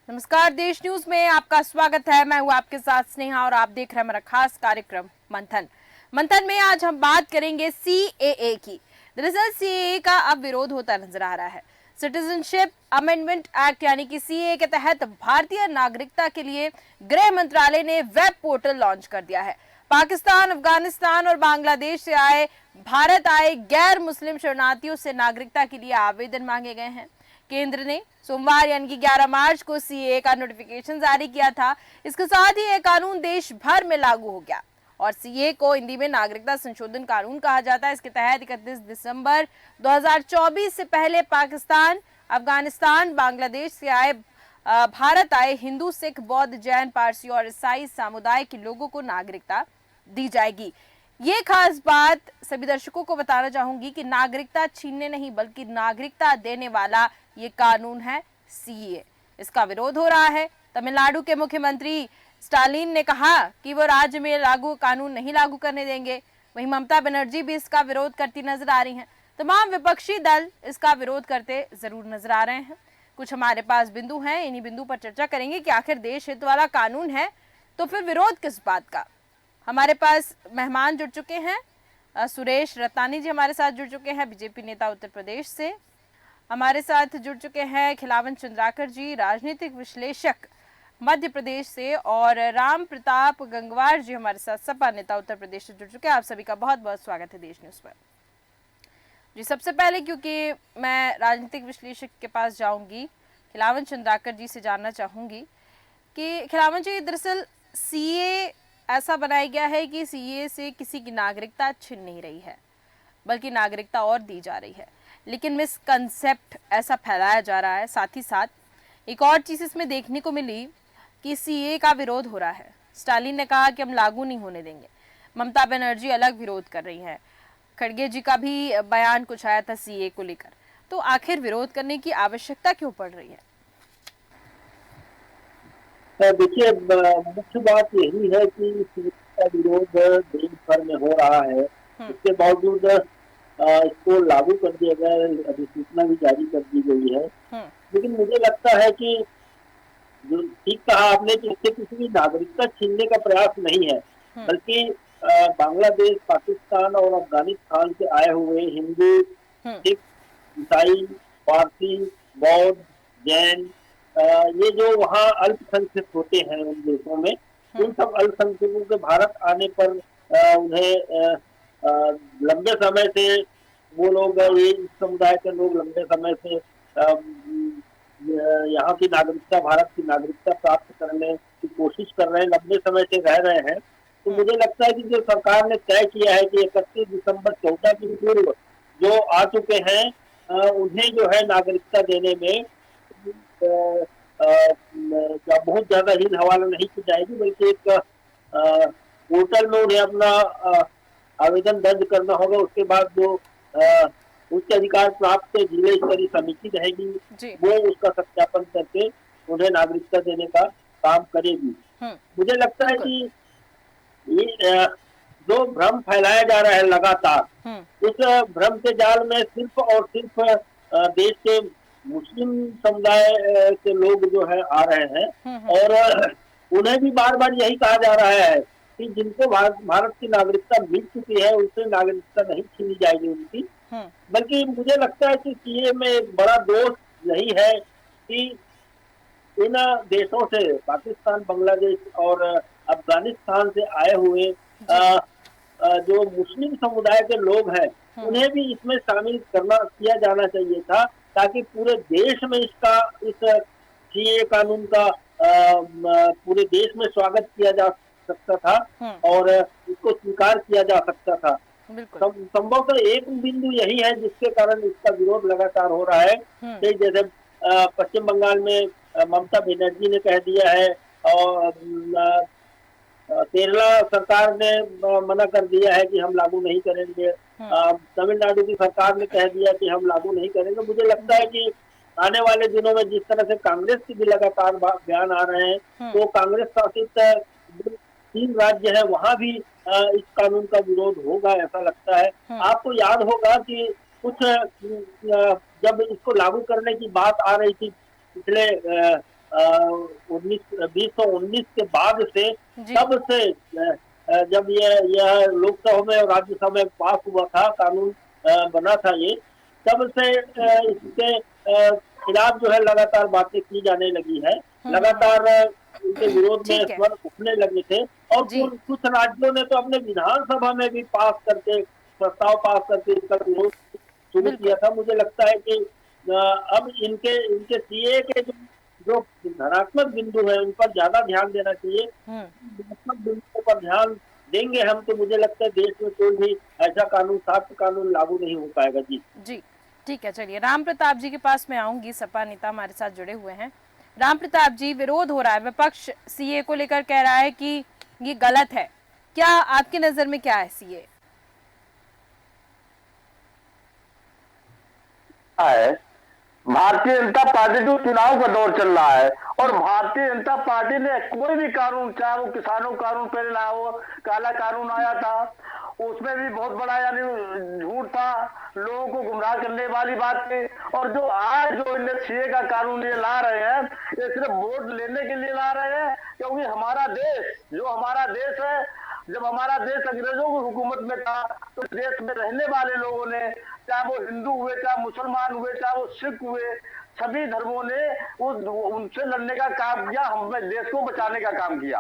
नमस्कार, देश न्यूज में आपका स्वागत है। मैं हूं आपके साथ स्नेहा और आप देख रहे हैं हमारा खास कार्यक्रम मंथन। मंथन में आज हम बात करेंगे सीएए की। दरअसल सीएए का अब विरोध होता नजर आ रहा है। सिटीजनशिप अमेंडमेंट एक्ट यानी कि सीएए के तहत भारतीय नागरिकता के लिए गृह मंत्रालय ने वेब पोर्टल लॉन्च कर दिया है। पाकिस्तान, अफगानिस्तान और बांग्लादेश से भारत आए गैर मुस्लिम शरणार्थियों से नागरिकता के लिए आवेदन मांगे गए हैं। केंद्र ने सोमवार यानी कि 11 मार्च को सीएए का नोटिफिकेशन जारी किया था। इसके साथ ही यह कानून देश भर में लागू हो गया और सीएए को हिंदी में नागरिकता संशोधन कानून कहा जाता है। इसके तहत 31 दिसंबर 2024 से पहले पाकिस्तान, अफगानिस्तान, बांग्लादेश से भारत आए हिंदू, सिख, बौद्ध, जैन, पारसी और ईसाई समुदाय के लोगों को नागरिकता दी जाएगी। ये खास बात सभी दर्शकों को बताना चाहूंगी कि नागरिकता छीनने नहीं बल्कि नागरिकता देने वाला ये कानून है सीएए। इसका विरोध हो रहा है। तमिलनाडु के मुख्यमंत्री स्टालिन ने कहा कि वो राज्य में लागू कानून नहीं लागू करने देंगे। वहीं ममता बनर्जी भी इसका विरोध करती नजर आ रही हैं। तमाम विपक्षी दल इसका विरोध करते जरूर नजर आ रहे हैं। कुछ हमारे पास बिंदु हैं, इन्हीं बिंदु पर चर्चा करेंगे कि आखिर देश हित वाला कानून है तो फिर विरोध किस बात का। हमारे पास मेहमान जुड़ चुके हैं। सुरेश रत्नानी जी हमारे साथ जुड़ चुके हैं, बीजेपी नेता उत्तर प्रदेश से। हमारे साथ जुड़ चुके हैं खिलावन चंद्राकर जी, राजनीतिक विश्लेषक मध्य प्रदेश से, और राम प्रताप गंगवार जी हमारे साथ सपा नेता उत्तर प्रदेश से जुड़ चुके हैं। आप सभी का बहुत बहुत स्वागत है देश न्यूज पर। जी, सबसे पहले क्योंकि मैं राजनीतिक विश्लेषक के पास जाऊंगी, खिलावन चंद्राकर जी से जानना चाहूंगी कि खिलावन जी, दरअसल सीए ऐसा बनाया गया है कि सीए से किसी की नागरिकता छिन नहीं रही है बल्कि नागरिकता और दी जा रही है, लेकिन मिसकंसेप्ट ऐसा फैलाया जा रहा है। साथ ही साथ एक और चीज इसमें देखने को मिली कि सीए का विरोध हो रहा है। स्टालिन ने कहा कि हम लागू नहीं होने देंगे। ममता बनर्जी अलग विरोध कर रही है। खड़गे जी का भी बयान कुछ आया था सीए को लेकर। तो आखिर विरोध करने की आवश्यकता क्यों पड़ रही है? देखिए, मुख्य बात यही है कि का विरोध देश भर में हो रहा है। इसके बावजूद इसको लागू कर दिया गया, अधिसूचना भी जारी कर दी गई है। लेकिन मुझे लगता है कि जो ठीक कहा आपने कि इससे किसी की नागरिकता छीनने का प्रयास नहीं है, बल्कि बांग्लादेश, पाकिस्तान और अफगानिस्तान से आए हुए हिंदू, सिख, ईसाई, पारसी, बौद्ध, जैन, ये जो वहाँ अल्पसंख्यक होते हैं उन देशों में, उन सब अल्पसंख्यकों के भारत आने पर उन्हें लंबे समय से वो लोग, ये इस समुदाय के लोग लंबे समय से यहाँ की नागरिकता, भारत की नागरिकता प्राप्त करने की कोशिश कर रहे हैं, लंबे समय से रह रहे हैं। तो मुझे लगता है कि जो सरकार ने तय किया है कि 31 दिसंबर 14 की पूर्व जो आ चुके हैं, उन्हें जो है नागरिकता देने में बहुत ज्यादा हीन हवाला नहीं की जाएगी, बल्कि एक पोर्टल में उन्हें अपना आवेदन दर्ज करना होगा। उसके बाद जो उच्च अधिकार प्राप्त जिले स्तरीय समिति रहेगी, वो उसका सत्यापन करके उन्हें नागरिकता देने का काम करेगी। मुझे लगता है कि ये जो भ्रम फैलाया जा रहा है लगातार, उस भ्रम के जाल में सिर्फ और सिर्फ देश के मुस्लिम समुदाय के लोग जो है आ रहे हैं, और उन्हें भी बार बार यही कहा जा रहा है कि जिनको भारत की नागरिकता मिल चुकी है उनसे नागरिकता नहीं छीनी जाएगी उनकी। बल्कि मुझे लगता है कि सीए में एक बड़ा दोष यही है कि इन देशों से, पाकिस्तान, बांग्लादेश और अफगानिस्तान से आए हुए जो मुस्लिम समुदाय के लोग हैं, उन्हें भी इसमें शामिल किया जाना चाहिए था, ताकि पूरे देश में इस सीए कानून का पूरे देश में स्वागत किया जा सकता था और इसको स्वीकार किया जा सकता था। संभवतः एक बिंदु यही है जिसके कारण इसका विरोध लगातार हो रहा है। जैसे पश्चिम बंगाल में ममता बनर्जी ने कह दिया है, और केरला सरकार ने मना कर दिया है कि हम लागू नहीं करेंगे। तमिलनाडु की सरकार ने कह दिया कि हम लागू नहीं करेंगे। मुझे लगता है कि आने वाले दिनों में जिस तरह से कांग्रेस की भी लगातार बयान आ रहे हैं, तो कांग्रेस शासित 3 राज्य है, वहां भी इस कानून का विरोध होगा, ऐसा लगता है। आपको याद होगा कि कुछ जब इसको लागू करने की बात आ रही थी पिछले 2019 के बाद से, जी। तब से जब यह लोकसभा में और राज्यसभा में पास हुआ था कानून, बना था ये, तब से इसके खिलाफ जो है लगातार बातें की जाने लगी है। हम्म। लगातार इनके विरोध में ठीक है। स्वर उठने लगे थे, और जी। कुछ राज्यों ने तो अपने विधानसभा में भी पास करके, प्रस्ताव पास करके इसका विरोध शुरू किया बिल्कुल। था। मुझे लगता है कि अब इनके इनके सीए के जो धनात्मक बिंदु है, उन पर ज्यादा ध्यान देना चाहिए। हम्म। धनात्मक बिंदुओं पर ध्यान देंगे हम, तो मुझे लगता है देश में कोई भी ऐसा कानून, सख्त कानून लागू नहीं हो पाएगा। जी। जी। ठीक है, चलिए राम प्रताप जी के पास मैं आऊंगी, सपा नेता हमारे साथ जुड़े हुए हैं। राम प्रताप जी, विरोध हो रहा है, विपक्ष सीए को लेकर कह रहा है कि ये गलत है, क्या आपकी नजर में क्या है सीए? है भारतीय जनता पार्टी जो चुनाव का दौर चल रहा है, और भारतीय जनता पार्टी ने कोई भी कानून, चाहे वो किसानों कानून पहले लाया हो, काला कानून आया था, उसमें भी बहुत बड़ा यानी झूठ था, लोगों को गुमराह करने वाली बात थी। और जो आज जो इन्हें सीए का कानून ये ला रहे हैं, ये सिर्फ वोट लेने के लिए ला रहे हैं, क्योंकि हमारा देश, जो हमारा देश है, जब हमारा देश अंग्रेजों की हुकूमत में था, तो देश में रहने वाले लोगों ने, चाहे वो हिंदू हुए, चाहे मुसलमान हुए, चाहे वो सिख हुए, सभी धर्मों ने उनसे लड़ने का काम किया, हमें देश को बचाने का काम किया।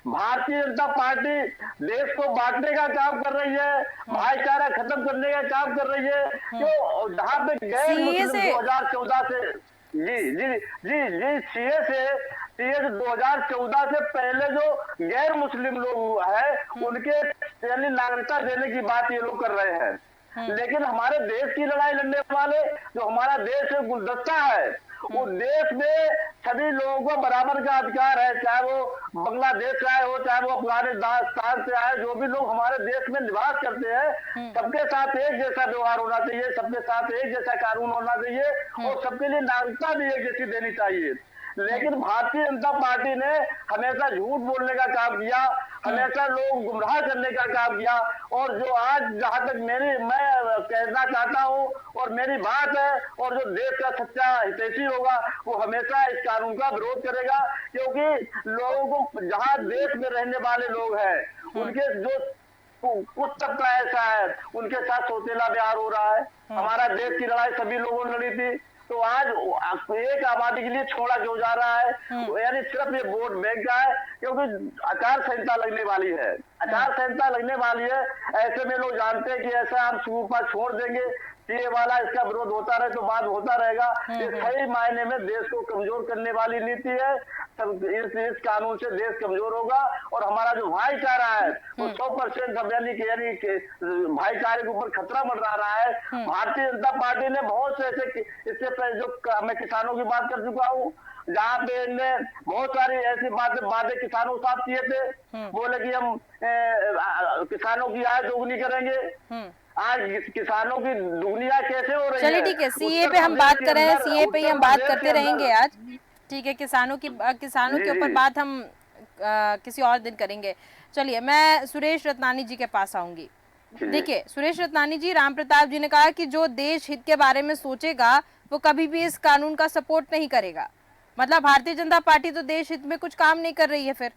भारतीय जनता पार्टी देश को बांटने का काम कर रही है, भाईचारा खत्म करने का काम कर रही है। क्यों? जहां पे गैर सीए मुस्लिम से 2014 से, जी जी जी जी, सीए से 2014 से पहले जो गैर मुस्लिम लोग हैं, उनके यानी नागरिकता देने की बात ये लोग कर रहे हैं। लेकिन हमारे देश की लड़ाई लड़ने वाले, जो हमारा देश है, गुलदस्ता है, उस देश में सभी लोगों को बराबर का अधिकार है, चाहे वो बांग्लादेश से आए हो, चाहे वो अफगानिस्तान से आए, जो भी लोग हमारे देश में निवास करते हैं, सबके साथ एक जैसा व्यवहार होना चाहिए, सबके साथ एक जैसा कानून होना चाहिए, और सबके लिए नागरिकता भी एक जैसी देनी चाहिए। लेकिन भारतीय जनता पार्टी ने हमेशा झूठ बोलने का काम किया, हमेशा लोग गुमराह करने का काम किया। और जो आज, जहां तक मैं कहना चाहता हूं, और मेरी बात है, और जो देश का सच्चा हितैषी होगा, वो हमेशा इस कानून का विरोध करेगा, क्योंकि लोगों को, जहां देश में रहने वाले लोग हैं, उनके जो कुछ तबका ऐसा है, उनके साथ सौतेला व्यवहार हो रहा है। हमारा देश की लड़ाई सभी लोगों ने लड़ी थी, तो आज एक आबादी के लिए छोड़ा क्यों जा रहा है? यानी सिर्फ ये वोट बैंक का है, क्योंकि आचार संहिता लगने वाली है, आचार संहिता लगने वाली है। ऐसे में लोग जानते हैं कि ऐसा हम पर छोड़ देंगे, सीए वाला, इसका विरोध होता रहे तो बाद होता रहेगा। ये सही मायने में देश को कमजोर करने वाली नीति है। इस कानून से देश कमजोर होगा, और हमारा जो भाईचारा है वो 100% यानी भाईचारे के ऊपर खतरा मंडरा रहा है। भारतीय जनता पार्टी ने बहुत से ऐसे, इससे पहले जो मैं किसानों की बात कर चुका हूँ, जहाँ पे इनने बहुत सारी ऐसी बातें किसानों के साथ किए थे, बोले कि हम किसानों की आय दोगुनी करेंगे। आज किसानों की दुगनी आय कैसे हो रही है? चलिए ठीक है, सीए पे हम बात कर रहे हैं, सीए पे ही हम बात करते रहेंगे आज। ठीक है, किसानों के ऊपर बात हम किसी और दिन करेंगे। चलिए, मैं सुरेश रत्नानी जी के पास आऊंगी। देखिए सुरेश रत्नानी जी, राम प्रताप जी ने कहा कि जो देश हित के बारे में सोचेगा वो कभी भी इस कानून का सपोर्ट नहीं करेगा। मतलब भारतीय जनता पार्टी तो देश हित में कुछ काम नहीं कर रही है फिर?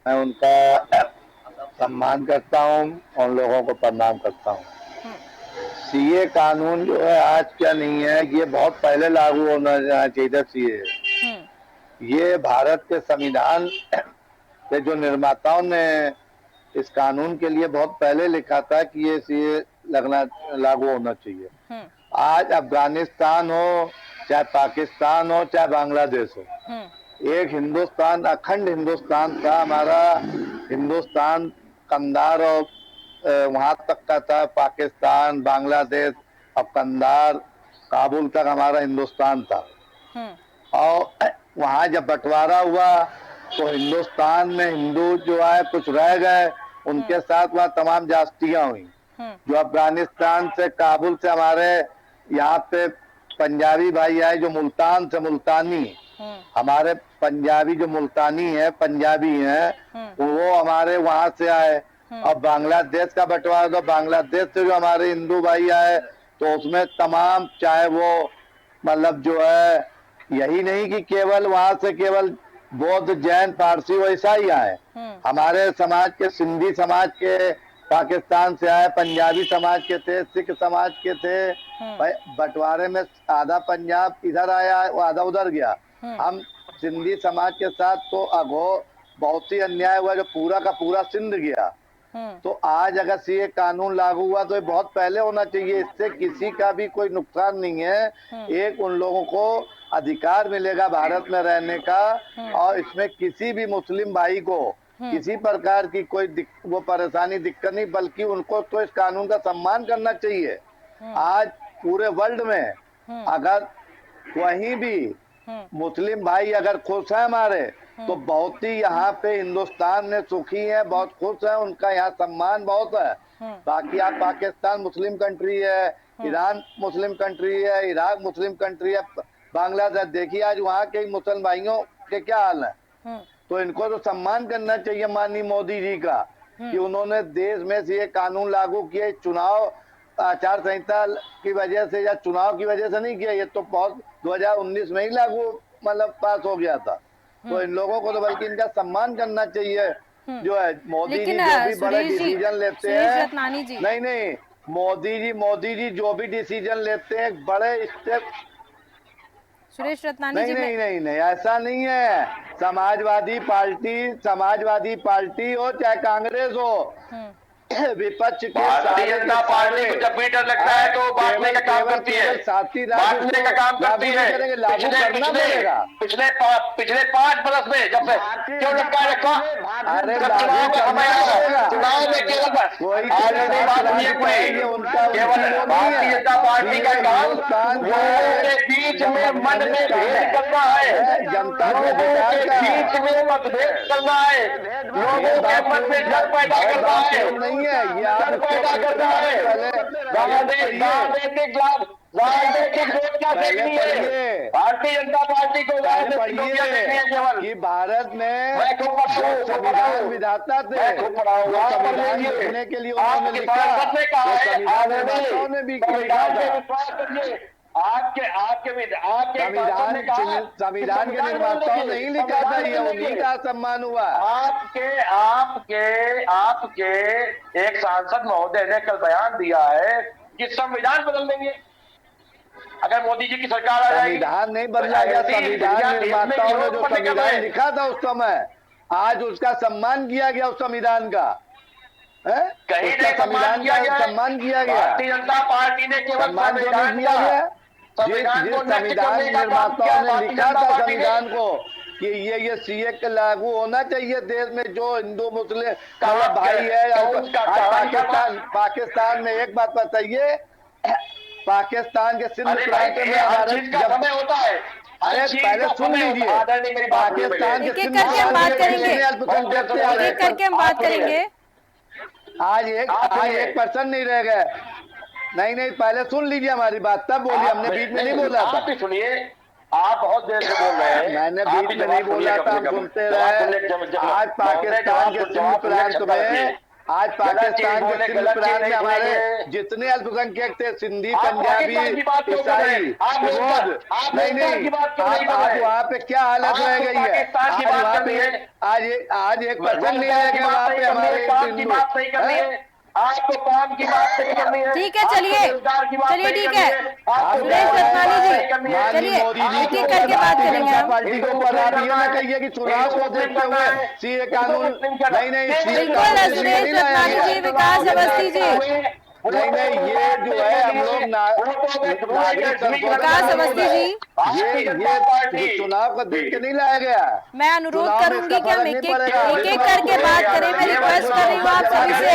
मैं उनका सम्मान करता हूँ, उन लोगों को प्रणाम करता हूँ। सीए कानून जो है आज क्या नहीं है, ये बहुत पहले लागू होना चाहिए। सीए ये भारत के संविधान के जो निर्माताओं ने इस कानून के लिए बहुत पहले लिखा था कि ये सीए लागू होना चाहिए। आज अफगानिस्तान हो, चाहे पाकिस्तान हो, चाहे बांग्लादेश हो, एक हिंदुस्तान, अखंड हिंदुस्तान था हमारा। हिंदुस्तान कंधार और वहां तक का था, पाकिस्तान, बांग्लादेश, अब कंधार, काबुल तक हमारा हिंदुस्तान था। और वहां जब बंटवारा हुआ तो हिंदुस्तान में हिंदू जो है कुछ रह गए, उनके साथ वहां तमाम जातियां हुई। जो अफगानिस्तान से, काबुल से हमारे यहाँ पे पंजाबी भाई आए, जो मुल्तान से मुल्तानी, हमारे पंजाबी जो मुल्तानी है, पंजाबी हैं, वो हमारे वहां से आए। और बांग्लादेश का बंटवारा, तो बांग्लादेश से जो हमारे हिंदू भाई आए तो उसमें तमाम, चाहे वो मतलब जो है, यही नहीं कि केवल वहां से केवल बौद्ध, जैन, पारसी और ईसाई आए, हमारे समाज के, सिंधी समाज के पाकिस्तान से आए, पंजाबी समाज के थे, सिख समाज के थे। भाई बंटवारे में आधा पंजाब इधर आया, वो आधा उधर गया। हम सिंधी समाज के साथ तो अघो बहुत ही अन्याय हुआ, जो पूरा का पूरा सिंध गया। तो आज अगर सीए कानून लागू हुआ तो ये बहुत पहले होना चाहिए। इससे किसी का भी कोई नुकसान नहीं है। एक उन लोगों को अधिकार मिलेगा भारत में रहने का, और इसमें किसी भी मुस्लिम भाई को किसी प्रकार की कोई वो परेशानी, दिक्कत नहीं, बल्कि उनको तो इस कानून का सम्मान करना चाहिए। आज पूरे वर्ल्ड में अगर कहीं भी मुस्लिम भाई अगर खुश है हमारे, तो बहुत ही यहाँ पे हिंदुस्तान में सुखी है, बहुत खुश है, उनका यहाँ सम्मान बहुत है। बाकी आप पाकिस्तान मुस्लिम कंट्री है, ईरान मुस्लिम कंट्री है, इराक मुस्लिम कंट्री है, बांग्लादेश देखिए आज वहाँ के मुसलमान भाइयों के क्या हाल है। तो इनको तो सम्मान करना चाहिए माननीय मोदी जी का, कि उन्होंने देश में से ये कानून लागू किए। चुनाव आचार संहिता की वजह से या चुनाव की वजह से नहीं किया, ये तो बहुत 2019 में ही लागू मतलब पास हो गया था। तो इन लोगों को तो बल्कि इनका सम्मान करना चाहिए। जो है मोदी जी जो भी बड़े डिसीजन लेते हैं, नहीं मोदी जी जो भी डिसीजन लेते हैं बड़े स्टेप। सुरेश रत्नानी जी, नहीं ऐसा नहीं है। समाजवादी पार्टी हो चाहे कांग्रेस हो, विपक्ष के भारतीय जनता पार्टी को जब भी डर लगता है तो बांटने का काम करती है, बांटने का काम करती है। पिछले 5 बरस में जब से क्यों लटका रखा? चुनाव में केवल भारतीय जनता पार्टी का काम लोगों के बीच में मन में भेद करना है, लोगों के बीच में मतभेद करना है, लोगों के मन में डर पैदा करना है, डर पैदा करना है। राजनीतिक योजना देखनी है भारतीय जनता पार्टी को, देखनी है केवल कि भारत में संविधान विधाता थे, संविधान लिखने के लिए उन्होंने लिखा, संविधान के निर्माताओं ने ही लिखा था, ये उन्हीं का सम्मान हुआ। आपके एक सांसद महोदय ने कल बयान दिया है कि संविधान बदल देंगे अगर मोदी जी की सरकार आ जाएगी। संविधान नहीं बदला गया, संविधान निर्माताओं ने जो संविधान लिखा था उस समय, आज उसका सम्मान किया गया, उस संविधान का कहीं संविधान का सम्मान किया गया। भारतीय जनता पार्टी ने केवल संविधान किया गया, जिस संविधान निर्माताओं ने लिखा था संविधान को कि ये सीए के लागू होना चाहिए देश में, जो हिंदू मुस्लिम का भाई है। पाकिस्तान में एक बात बताइए, पाकिस्तान के सिंध प्रांत में जब होता है, अरे पहले सुन लीजिए, पाकिस्तान के सिंध बात करेंगे। आज 1% नहीं रह गए। नहीं पहले सुन लीजिए हमारी बात, तब बोलिए, हमने बीच में नहीं बोला था। आप सुनिए, आप बहुत देर से बोल रहे हैं, मैंने बीच में नहीं बोला था, हम सुनते रहे। आज पाकिस्तान के सिंध प्रांत में, आज पाकिस्तान के सिंध प्रांत में हमारे जितने अल्पसंख्यक थे, सिंधी, पंजाबी, ईसाई, नहीं आज वहाँ पे क्या हालत रह गई है? आज वहाँ पे आज 1% नहीं रह गया वहाँ पे हमारे हिंदू। आपको काम की बात नहीं करनी है। ठीक है, चलिए ठीक है सुरेश रत्नानी जी, चलिए एक करके बात करेंगे हम। पार्टी के ऊपर आप ये ना कहिए कि चुनाव को देखते हुए सीए कानून नहीं बिल्कुल सुरेश रत्नानी जी, विकास अवस्थी जी, नहीं ये जो है हम लोग विकास अवस्थी जी, ये चुनाव को देख के नहीं लाया गया। मैं अनुरोध करूंगी कि हम एक एक करके बात करें। मैं रिक्वेस्ट कर रही हूँ आप सभी से,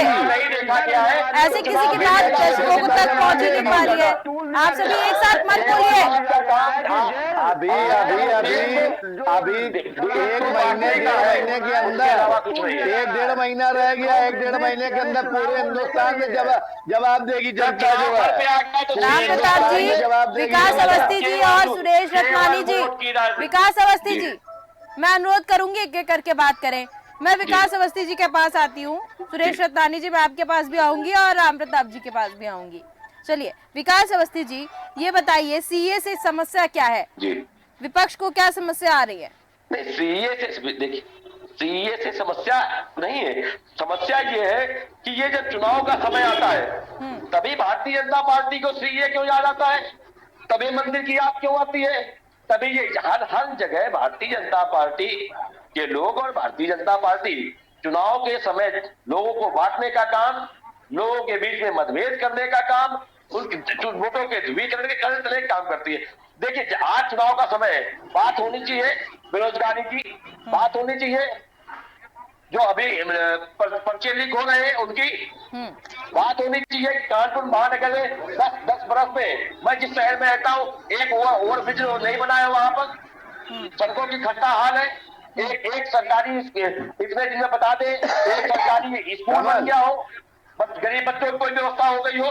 ऐसे किसी की बात दर्शकों को तक पहुंच ही नहीं पा रही है। आप सभी एक साथ मत बोलिए। अभी 1 महीने 1.5 महीने के अंदर 1.5 महीना रह गया, 1.5 महीने के अंदर पूरे हिंदुस्तान में जवाब देगी जनता जो है। राम प्रताप जी, विकास अवस्थी जी और सुरेश रत्नानी जी, विकास अवस्थी जी, मैं अनुरोध करूंगी एक एक करके बात करें। मैं विकास अवस्थी जी के पास आती हूँ। सुरेश रतनानी जी, मैं आपके पास भी आऊंगी और राम प्रताप जी के पास भी आऊंगी। चलिए विकास अवस्थी जी, ये बताइए सीए से समस्या क्या है? जी विपक्ष को क्या समस्या आ रही है? नहीं, सीए से देखिए, सीए से समस्या नहीं है। समस्या ये है कि ये जब चुनाव का समय आता है तभी भारतीय जनता पार्टी को सीए क्यों याद आता है, तभी मंदिर की याद क्यों आती है, तभी ये हर जगह भारतीय जनता पार्टी के लोग और भारतीय जनता पार्टी चुनाव के समय लोगों को बांटने का काम, लोगों के बीच में मतभेद करने का काम, उनके वोटों के ध्रुवीकरण के करने का काम करती है। देखिए आज चुनाव का समय है, बात होनी चाहिए बेरोजगारी की, बात होनी चाहिए जो अभी पर्चे लीक हो रहे हैं उनकी, बात होनी चाहिए। कानपुर महानगर में 10 बरस में मैं जिस शहर में रहता हूँ एक ओवर ब्रिज नहीं बनाया, वहां पर सड़कों की खट्टा हाल है। एक सरकारी इतने दिन में बता दे, एक सरकारी स्कूल बन गया हो, गरीब बच्चों की कोई व्यवस्था हो गई हो,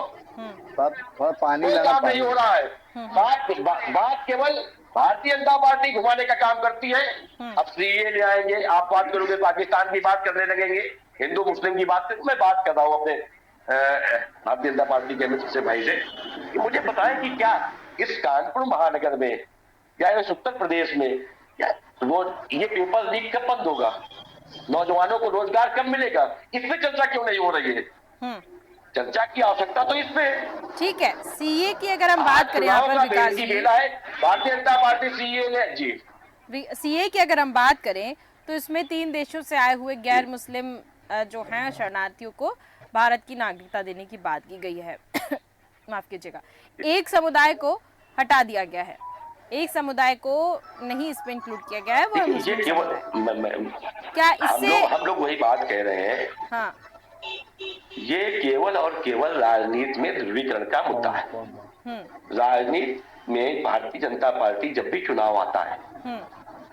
पानी कोई काम नहीं हो रहा है। बात केवल भारतीय जनता पार्टी घुमाने का काम करती है। अब सीए ले आएंगे, आप बात करोगे पाकिस्तान की बात करने लगेंगे, हिंदू मुस्लिम की बात, मैं बात कर रहा हूँ अपने भारतीय जनता पार्टी के मित्र से भाई से कि मुझे बताएं कि क्या इस कानपुर महानगर में या इस उत्तर प्रदेश में क्या वो ये पेपर लीक कब बंद होगा, नौजवानों को रोजगार कब मिलेगा, इस पे चर्चा क्यों नहीं हो रही है? चर्चा की आवश्यकता तो इसमें। ठीक है, सीए की अगर हम बात करें यहाँ पर विकास जी, भारतीय जनता पार्टी सीए जी, सीए की अगर हम बात करें तो इसमें 3 देशों से आए हुए गैर मुस्लिम जो हैं शरणार्थियों को भारत की नागरिकता देने की बात की गई है। माफ कीजिएगा, एक समुदाय को हटा दिया गया है, एक समुदाय को नहीं इसमें इंक्लूड किया गया है, वो है मुस्लिम समुदाय। क्या इससे हम लोग वही बात कह रहे हैं, हाँ, ये केवल और केवल राजनीति में ध्रुवीकरण का मुद्दा है। राजनीति में भारतीय जनता पार्टी जब भी चुनाव आता है,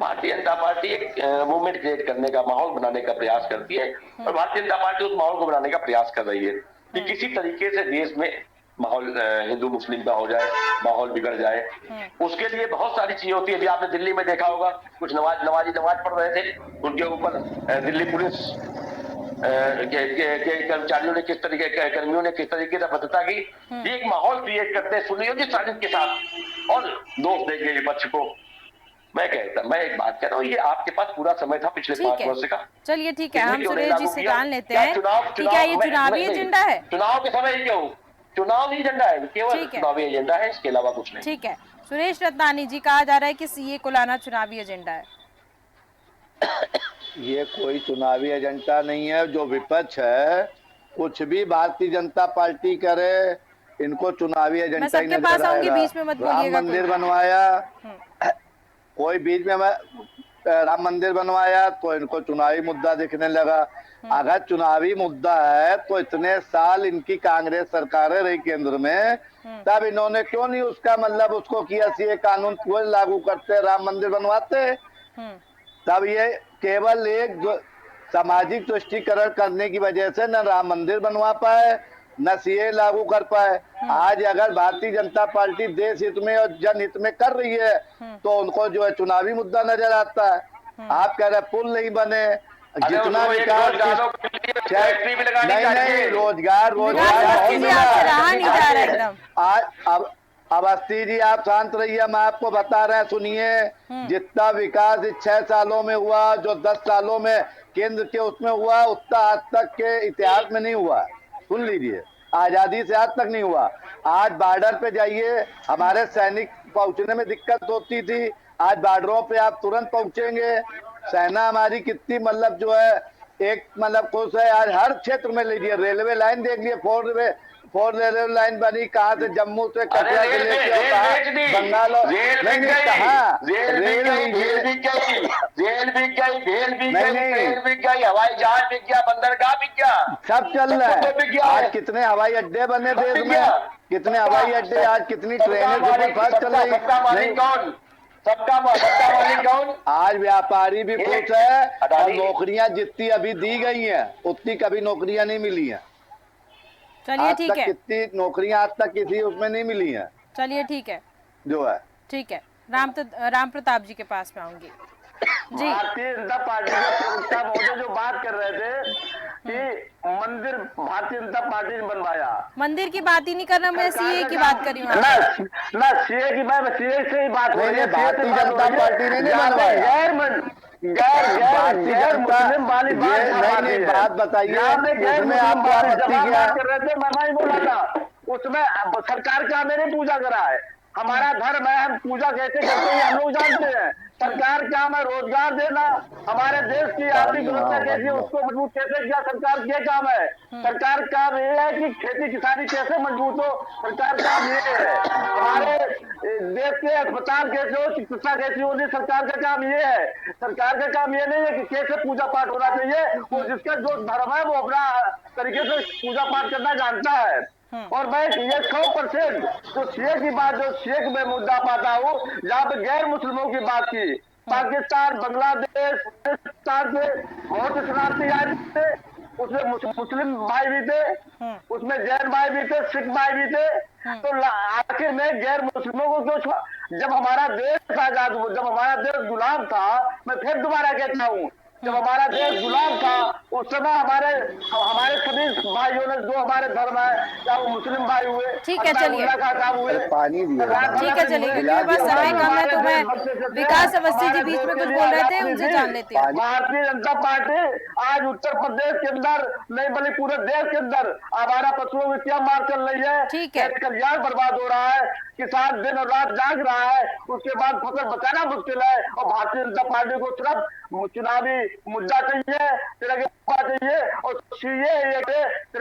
भारतीय जनता पार्टी एक मूवमेंट क्रिएट करने का, माहौल बनाने का प्रयास करती है और भारतीय जनता पार्टी उस माहौल को बनाने का प्रयास कर रही है कि किसी तरीके से देश में माहौल हिंदू मुस्लिम का हो जाए, माहौल बिगड़ जाए। उसके लिए बहुत सारी चीजें होती है। अभी आपने दिल्ली में देखा होगा, कुछ नमाजी नमाज पढ़ रहे थे, उनके ऊपर दिल्ली पुलिस के कर्मचारियों ने किस तरीके, कर्मियों ने किस तरीके से भद्रता की, एक माहौल क्रिएट करते हैं सुनियोजित साजिश के साथ और दोष देंगे विपक्ष को। मैं एक बात कह रहा हूँ, ये आपके पास पूरा समय था पिछले 5 वर्ष का। चलिए ठीक है, हम सुरेश जी से जान लेते हैं, ठीक है, ये चुनावी एजेंडा है? चुनाव के समय ही क्यों, चुनाव ही एजेंडा है, केवल चुनावी एजेंडा है, इसके अलावा कुछ नहीं। ठीक है, सुरेश रतनानी जी, कहा जा रहा है कि सीए को लाना चुनावी एजेंडा है। ये कोई चुनावी एजेंडा नहीं है। जो विपक्ष है कुछ भी भारतीय जनता पार्टी करे, इनको चुनावी एजेंडा ही नजर आएगा। राम मंदिर बनवाया, कोई बीच में राम मंदिर बनवाया तो इनको चुनावी मुद्दा दिखने लगा। अगर चुनावी मुद्दा है तो इतने साल इनकी कांग्रेस सरकारें रही केंद्र में, तब इन्होंने क्यों नहीं उसका मतलब उसको किया, सीए कानून क्यों लागू करते, राम मंदिर बनवाते? तब ये केवल एक सामाजिक तुष्टीकरण करने की वजह से न राम मंदिर बनवा पाए न सीए लागू कर पाए। आज अगर भारतीय जनता पार्टी देश हित में और जनहित में कर रही है तो उनको जो है चुनावी मुद्दा नजर आता है। आप कह रहे पुल नहीं बने, जितना विकास नहीं, रोजगार आज अवस्थी जी आप शांत रहिए, मैं आपको बता रहे हैं, सुनिए। जितना विकास 6 सालों में हुआ, जो 10 सालों में केंद्र के उसमें हुआ, उतना आज तक के इतिहास में नहीं हुआ। सुन लीजिए, आजादी से आज तक नहीं हुआ। आज बॉर्डर पे जाइए, हमारे सैनिक पहुंचने में दिक्कत होती थी, आज बॉर्डरों पे आप तुरंत पहुंचेंगे। सेना हमारी कितनी मतलब जो है एक मतलब खुश है। आज हर क्षेत्र में लीजिए, रेलवे लाइन देख लिए, 4 रेलवे लाइन बनी, कहाँ से जम्मू से कटरा से लेके बंगाल, नहीं कहा हवाई जहाज बिक गया, बंदरगाह बिक गया, सब चल रहा है। आज कितने हवाई अड्डे बने देश में, कितने हवाई अड्डे, आज कितनी ट्रेनें सुपरफास्ट चल रही। सबका मालिक कौन? आज व्यापारी भी खुश है और नौकरियां जितनी अभी दी गई हैं उतनी कभी नौकरियां नहीं मिली हैं। चलिए ठीक है, कितनी नौकरियां आज तक किसी उसमें नहीं मिली हैं। चलिए ठीक है, जो है ठीक है। राम प्रताप जी के पास में आऊंगी। जी भारतीय जनता पार्टी के प्रवक्ता महोदय जो बात कर रहे थे कि मंदिर भारतीय जनता पार्टी ने बनवाया। मंदिर की बात ही नहीं करना, मैं सीए की बात कर रही हूँ ना आपसे। ना सीए की मैं सीए से ही बात हो रही है। भारतीय जनता पार्टी ने नहीं बनवाया। भारतीय गैर जनता मुस्लिम वाली बात ये कहाँ नहीं आती है? बात बताइए, यहाँ पे गैर उसमें मुस्लिम आपको वाली आपत्ति जब आप क्या बात कर रहे थे मैं नहीं बोला था। उसमें अब सरकार क्या मेरी पूजा करा है? हमारा धर्म है, हम पूजा कैसे करते हैं हम लोग जानते हैं। सरकार क्या हमें रोजगार देना, हमारे देश की आर्थिक व्यवस्था कैसी है उसको मजबूत कैसे किया, सरकार के काम है। सरकार का काम ये है कि खेती किसानी कैसे मजबूत हो, सरकार का काम ये है। हमारे देश के अस्पताल कैसे हो, चिकित्सा कैसी होनी, सरकार का काम ये है। सरकार का काम ये नहीं है कि कैसे पूजा पाठ होना चाहिए। वो जिसका जो धर्म है वो अपना तरीके से पूजा पाठ करना जानता है। और मैं ये 100% जो सीए की बात, जो सीए में मुद्दा पाता हूँ जहाँ पे गैर मुस्लिमों की बात की, पाकिस्तान, बांग्लादेश, पाकिस्तान से बहुत शरणार्थी आए थे। उसमें मुस्लिम भाई भी थे, उसमें जैन भाई भी थे, सिख भाई भी थे। तो आखिर में गैर मुस्लिमों को क्यों छोड़ा? जब हमारा देश आजाद हुआ, जब हमारा देश गुलाम था, मैं फिर दोबारा कहता हूँ, जब हमारा देश गुलाम था उस समय हमारे हमारे सभी भाइयों ने जो हमारे धर्म है, चाहे वो मुस्लिम भाई हुए, ठीक है, चलिए। का काम हुए, पानी दिए। ठीक है, चलिए, क्योंकि मेरे पास समय कम है तो मैं विकास अवस्थी जी बीच में कुछ बोल रहे थे, उनसे जान लेते हैं। भारतीय जनता पार्टी आज उत्तर प्रदेश के अंदर नहीं बल्कि पूरे देश के अंदर आवारा पशुओं की क्या मार चल रही है, ठीक है। कल्याण बर्बाद हो रहा है, किसान दिन और रात जाग रहा है, उसके बाद फसल बचाना मुश्किल है। और भारतीय जनता पार्टी को सिर्फ चुनावी मुद्दा चाहिए, तेरा चाहिए, और सीए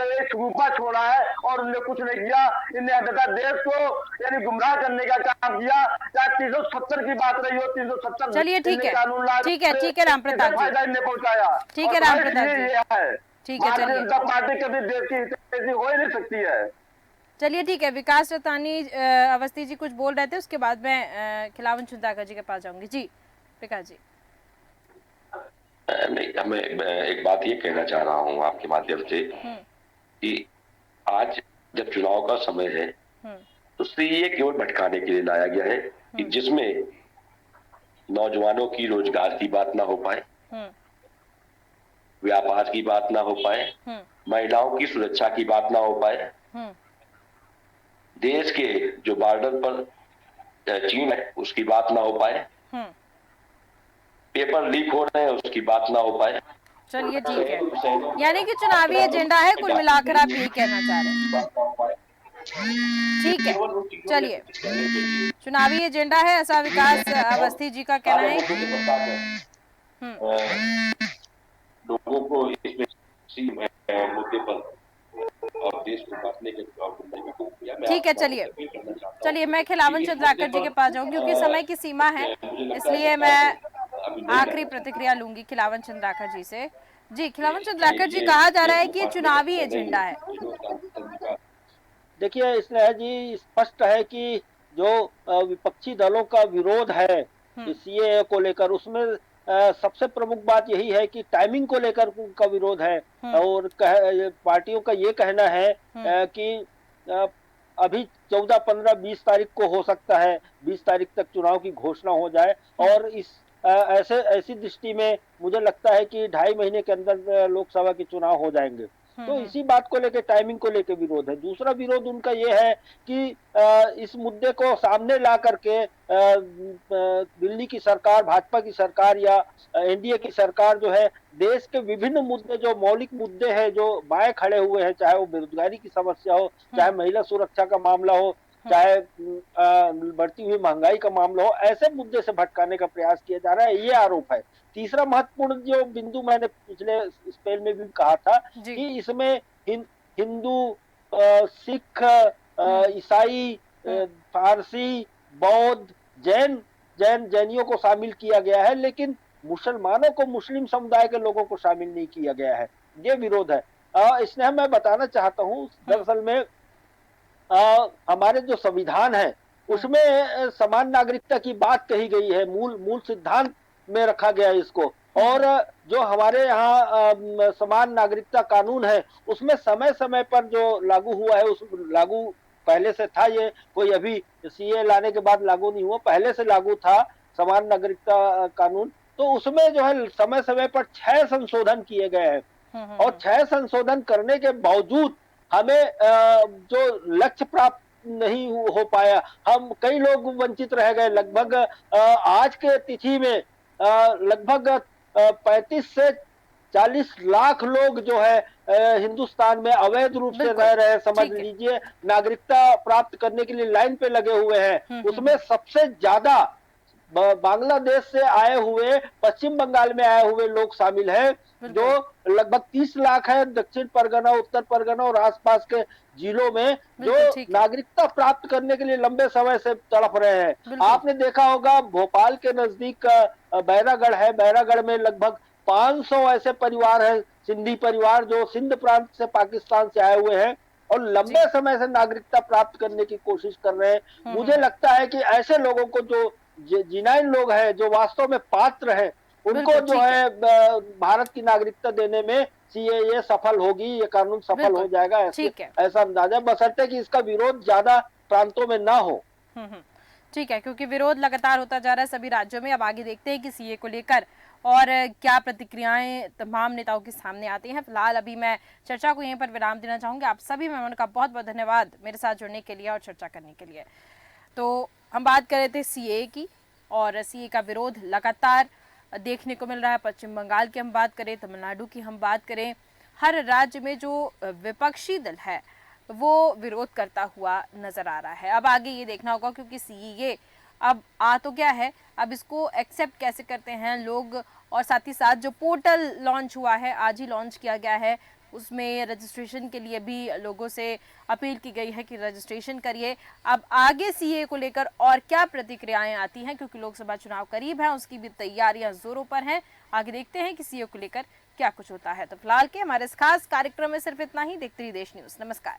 एक रूपा छोड़ा है और उन्होंने कुछ नहीं किया। इन्हें अंततः देश को यानी गुमराह करने का काम किया। चाहे 370 की बात रही हो, 370 चलिए, ठीक है, कानून ला, ठीक है राम प्रताप जी, फायदा इन्हें पहुंचाया। ठीक है राम प्रताप जी, ठीक है, भारतीय चलिए, जनता पार्टी कभी देश की हितैषी हो ही नहीं सकती है। चलिए, ठीक है। विकास रतानी अवस्थी जी कुछ बोल रहे थे, उसके बाद मैं खिलावन चुंदाकर जी के पास जाऊंगी। जी विकास जी। नहीं, मैं एक बात ये कहना चाह रहा हूँ आपके माध्यम से कि आज जब चुनाव का समय है तो सीए केवल भटकाने के लिए लाया गया है कि जिसमें नौजवानों की रोजगार की बात ना हो पाए, व्यापार की बात ना हो पाए, महिलाओं की सुरक्षा की बात ना हो पाए, देश के जो बॉर्डर पर चीन है उसकी बात ना हो पाए, पेपर लीक हो रहे हैं उसकी बात ना हो पाए। चलिए, ठीक है, यानी कि चुनावी एजेंडा है, कुल मिलाकर आप यही कहना चाह रहे हैं। ठीक है, चलिए, चुनावी एजेंडा है ऐसा विकास अवस्थी जी का कहना है। लोगों को इसमें मुद्दे पर और देश को बांटने के ठीक है, चलिए मैं खिलावन चंद्राकर जी के पास जाऊं क्योंकि समय की सीमा है, इसलिए मैं आखिरी प्रतिक्रिया लूंगी खिलावन चंद्राकर जी से। जी खिलावन चंद्राकर जी, कहा जा रहा है कि चुनावी एजेंडा है। देखिए स्नेहा जी, स्पष्ट है कि जो विपक्षी दलों का विरोध है सीए को लेकर, उसमें सबसे प्रमुख बात यही है कि टाइमिंग को लेकर उनका विरोध है। और पार्टियों का ये कहना है कि अभी 14, 15, 20 तारीख को हो सकता है 20 तारीख तक चुनाव की घोषणा हो जाए। और इस ऐसी दृष्टि में मुझे लगता है कि 2.5 महीने के अंदर लोकसभा के चुनाव हो जाएंगे। तो इसी बात को लेकर, टाइमिंग को लेकर विरोध है। दूसरा विरोध उनका ये है कि इस मुद्दे को सामने ला करके दिल्ली की सरकार, भाजपा की सरकार या एनडीए की सरकार जो है, देश के विभिन्न मुद्दे, जो मौलिक मुद्दे हैं जो बाएं खड़े हुए हैं, चाहे वो बेरोजगारी की समस्या हो, चाहे महिला सुरक्षा का मामला हो, चाहे बढ़ती हुई महंगाई का मामला हो, ऐसे मुद्दे से भटकाने का प्रयास किया जा रहा है, ये आरोप है। तीसरा महत्वपूर्ण जो बिंदु मैंने पिछले स्पेल में भी कहा था कि इसमें हिंदू, सिख, ईसाई, फारसी, बौद्ध, जैनियों को शामिल किया गया है, लेकिन मुसलमानों को, मुस्लिम समुदाय के लोगों को शामिल नहीं किया गया है। ये विरोध है। इसलिए मैं बताना चाहता हूँ, दरअसल में हमारे जो संविधान है उसमें समान नागरिकता की बात कही गई है, मूल सिद्धांत में रखा गया है इसको। और जो हमारे यहाँ समान नागरिकता कानून है उसमें समय समय पर जो लागू हुआ है, उस लागू पहले से था, ये कोई अभी सीए लाने के बाद लागू नहीं हुआ, पहले से लागू था समान नागरिकता कानून। तो उसमें जो है समय समय पर 6 संशोधन किए गए हैं और 6 संशोधन करने के बावजूद हमें जो लक्ष्य प्राप्त नहीं हो पाया, हम कई लोग वंचित रह गए। लगभग आज के तिथि में लगभग 35 से 40 लाख लोग जो है हिंदुस्तान में अवैध रूप से रह रहे हैं, समझ लीजिए, नागरिकता प्राप्त करने के लिए लाइन पे लगे हुए हैं। उसमें सबसे ज्यादा बांग्लादेश से आए हुए, पश्चिम बंगाल में आए हुए लोग शामिल हैं, जो लगभग 30 लाख है। दक्षिण परगना, उत्तर परगना और आसपास के जिलों में जो नागरिकता प्राप्त करने के लिए लंबे समय से तड़प रहे हैं। आपने देखा होगा भोपाल के नजदीक बैरागढ़ है, बैरागढ़ में लगभग 500 ऐसे परिवार हैं, सिंधी परिवार, जो सिंध प्रांत से पाकिस्तान से आए हुए हैं और लंबे समय से नागरिकता प्राप्त करने की कोशिश कर रहे हैं। मुझे लगता है कि ऐसे लोगों को, जो जिनाइन लोग हैं, जो वास्तव में पात्र हैं, उनको जो है भारत की नागरिकता देने में सीएए सफल होगी, ये कानून सफल हो जाएगा, ऐसा अंदाजा, बशर्ते कि इसका विरोध ज्यादा प्रांतों में ना हो। ठीक है, क्योंकि विरोध लगातार होता जा रहा है सभी राज्यों में। अब आगे देखते हैं कि सीए को लेकर और क्या प्रतिक्रियाएं तमाम नेताओं के सामने आती हैं। फिलहाल अभी मैं चर्चा को यहीं पर विराम देना चाहूंगी। आप सभी मेहमानों का बहुत बहुत धन्यवाद मेरे साथ जुड़ने के लिए और चर्चा करने के लिए। तो हम बात कर रहे थे सीए की, और सीए का विरोध लगातार देखने को मिल रहा है। पश्चिम बंगाल की हम बात करें, तमिलनाडु की हम बात करें, हर राज्य में जो विपक्षी दल है वो विरोध करता हुआ नजर आ रहा है। अब आगे ये देखना होगा, क्योंकि सीए अब आ तो क्या है, अब इसको एक्सेप्ट कैसे करते हैं लोग। और साथ ही साथ जो पोर्टल लॉन्च हुआ है, आज ही लॉन्च किया गया है, उसमें रजिस्ट्रेशन के लिए भी लोगों से अपील की गई है कि रजिस्ट्रेशन करिए। अब आगे सीए को लेकर और क्या प्रतिक्रियाएं आती हैं, क्योंकि लोकसभा चुनाव करीब है, उसकी भी तैयारियां जोरों पर हैं। आगे देखते हैं कि सीए को लेकर क्या कुछ होता है। तो फिलहाल के हमारे इस खास कार्यक्रम में सिर्फ इतना ही। देखते रहिए देश न्यूज़। नमस्कार।